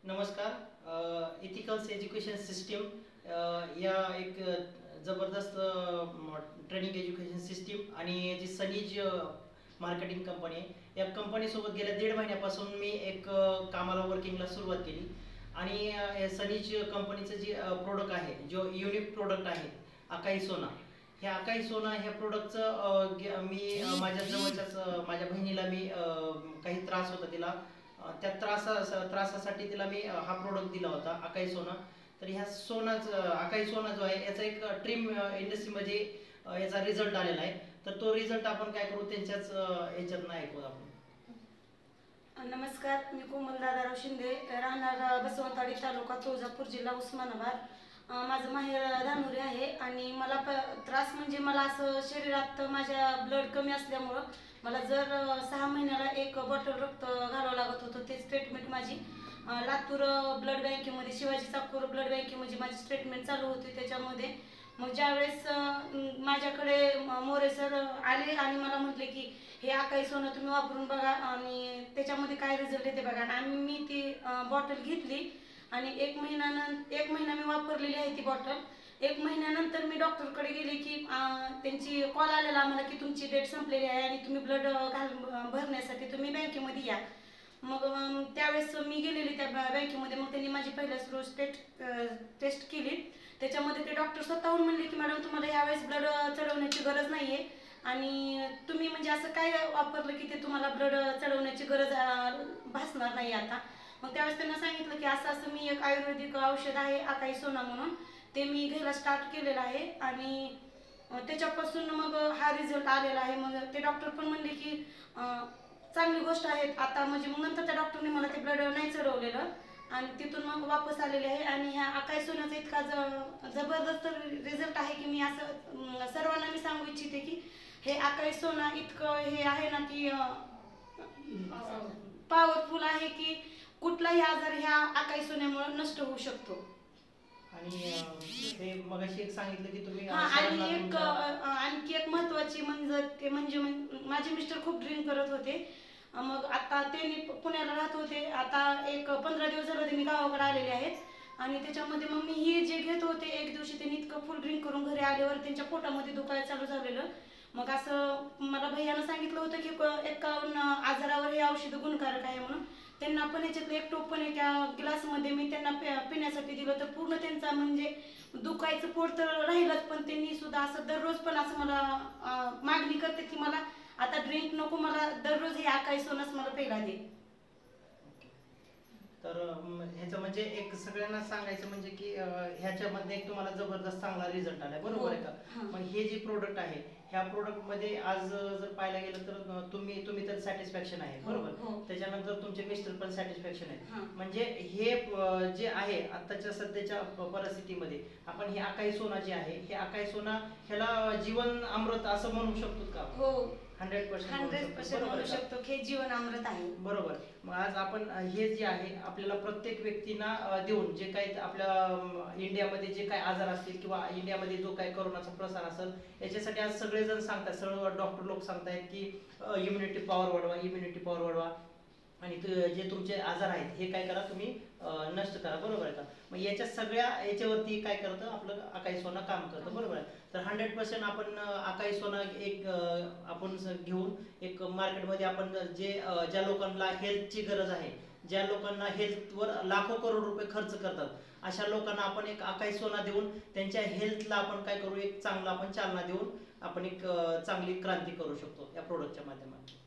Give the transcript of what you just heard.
नमस्कार. इथिकल्स education system या एक जबरदस्त ट्रेनिंग एज्युकेशन सिस्टीम आणि जी सनीज मार्केटिंग कंपनी आहे, या कंपनीसोबत गेल्या 1.5 महिन्यापासून मी एक कामाला वर्किंगला सुरुवात केली. आणि सनीज कंपनीचं जे प्रोडक्ट आहे, जो युनिक प्रोडक्ट आहे अकाई सोना, ह्या अकाई सोना ह्या प्रोडक्टचं मी माझ्या जवळच्याच माझ्या बहिणीला मी काही त्रास होता तिला, त्या त्रासासाठी तिला मी हा प्रोडक्ट दिला होता अकाई सोना. तर ह्या अकाई सोना जो आहे याचा एक ट्रिम इंडस्ट्रीमध्ये याचा रिझल्ट आलेला आहे. तर तो रिझल्ट आपण काय करू त्यांच्याच याच्यातनं ऐकू आपण. नमस्कार, मी कोमल दादाराव शिंदे, राहणार बसवंतवाडी तालुका तुळजापूर, जिल्हा उस्मानाबाद. माझं माहेर धानुरी आहे आणि मला त्रास म्हणजे मला असं शरीरात माझ्या ब्लड कमी असल्यामुळं मला जर 6 महिन्याला एक बॉटल रक्त घालावं लागत होतं. तेच ट्रीटमेंट माझी लातूर ब्लड बँकेमध्ये, शिवाजी चाकूर ब्लड बँकेमध्ये माझी ट्रीटमेंट चालू होती. त्याच्यामध्ये मग ज्यावेळेस माझ्याकडे मोरे सर आले आणि मला म्हटले की हे अकाई सोनं तुम्ही वापरून बघा आणि त्याच्यामध्ये काय रिझल्ट येते बघा. आणि मी ती बॉटल घेतली आणि 1 महिना मी वापरलेली आहे ती बॉटल. 1 महिन्यानंतर मी डॉक्टरकडे गेले की त्यांची कॉल आलेला आम्हाला की तुमची डेट संपलेली आहे आणि तुम्ही ब्लड भरण्यासाठी तुम्ही बँकेमध्ये या. मग त्यावेळेस मी गेलेली त्या बँकेमध्ये. मग त्यांनी माझी पहिल्याच रोज टेस्ट केली. त्याच्यामध्ये ते डॉक्टर स्वतःहून म्हणले की मॅडम तुम्हाला यावेळेस ब्लड चढवण्याची गरज नाही आहे आणि तुम्ही म्हणजे असं काय वापरलं की ते तुम्हाला ब्लड चढवण्याची गरज भासणार नाही आता. मग त्यावेळेस त्यांना सांगितलं की असं मी एक आयुर्वेदिक औषध आहे अकाई सोना म्हणून, ते मी घ्यायला स्टार्ट केलेलं आहे आणि त्याच्यापासून मग हा रिझल्ट आलेला आहे. मग ते डॉक्टर पण म्हणले की चांगली गोष्ट आहे आता. म्हणजे मग नंतर त्या डॉक्टरने मला ते ब्लड नाही चढवलेलं आणि तिथून मग वापस आलेले आहे. आणि ह्या अकाई सोन्याचा इतका जबरदस्त रिझल्ट आहे की मी असं सर्वांना मी सांगू इच्छिते की हे अकाई सोना इतकं हे आहे ना की पॉवरफुल आहे की कुठलाही आजार ह्या अकाई सोन्यामुळे नष्ट होऊ शकतो. आणि ते मगाशी एक सांगितलं की तुम्ही आणखी एक महत्वाची म्हणजे माझे मिस्टर खूप ड्रिंक करत होते. मग आता ते पुण्याला राहत होते. आता एक 15 दिवस झाले त्यांनी गावाकडे आलेले आहेत आणि त्याच्यामध्ये मग मी हे जे घेत होते, एक दिवशी त्यांनी इतकं फुल ड्रिंक करून घरी आल्यावर त्यांच्या पोटामध्ये दुखायला चालू झालेलं. मग असं मला भैयानं सांगितलं होतं की 51 आजारावर हे औषध गुणकारक आहे म्हणून. त्यांना पण याच्यातलं एक टोप पण एका ग्लासमध्ये मी त्यांना पिण्यासाठी दिलं. तर पूर्ण त्यांचा म्हणजे दुखायचं पोट तर राहिलंच, पण त्यांनी सुद्धा असं दररोज पण असं मला मागणी करते की मला आता ड्रिंक नको, मला दररोज हे अकाई सोनाच मला प्यायला दे. तर ह्याचं म्हणजे एक सगळ्यांना सांगायचं म्हणजे की ह्याच्यामध्ये एक तुम्हाला जबरदस्त चांगला रिझल्ट आलाय, बरोबर आहे का? मग हे जे प्रोडक्ट आहे ह्या प्रोडक्ट मध्ये आज जर पाहायला गेलं तर तुम्ही तर सॅटिस्फॅक्शन आहे, बरोबर? त्याच्यानंतर तुमचे मिस्टर पण सॅटिस्फॅक्शन आहे. म्हणजे हे जे आहे आताच्या सध्याच्या परिस्थितीमध्ये आपण हे अकाई सोना जे आहे, हे अकाई सोना ह्याला जीवन अमृत असं म्हणू शकतो का? हो, 100% म्हणू शकतो की जीवन अमृत आहे. बरोबर. मग आज आपण हे जे आहे आपल्याला प्रत्येक व्यक्तींना देऊन जे काही आपल्या इंडियामध्ये जे काही आजार असतील किंवा इंडियामध्ये जो काही कोरोनाचा प्रसार असेल याच्यासाठी आज सगळेजण सांगतात, सर्व डॉक्टर लोक सांगतायत की इम्युनिटी पॉवर वाढवा आणि जे तुमचे आजार आहेत हे काय करा, तुम्ही नष्ट करा, बरोबर आहे का? मग याच्या सगळ्या याच्यावरती काय करतं आपलं अकाई सोना काम करतं, बरोबर आहे? तर 100% आपण अकाई सोना एक आपण घेऊन एक मार्केटमध्ये आपण ज्या लोकांना हेल्थची गरज आहे, ज्या लोकांना हेल्थवर लाखो करोड रुपये खर्च करतात, अशा लोकांना आपण एक अकाई सोना देऊन त्यांच्या हेल्थला आपण काय करू, एक चांगला आपण चालना देऊन आपण एक चांगली क्रांती करू शकतो या प्रोडक्टच्या माध्यमातून.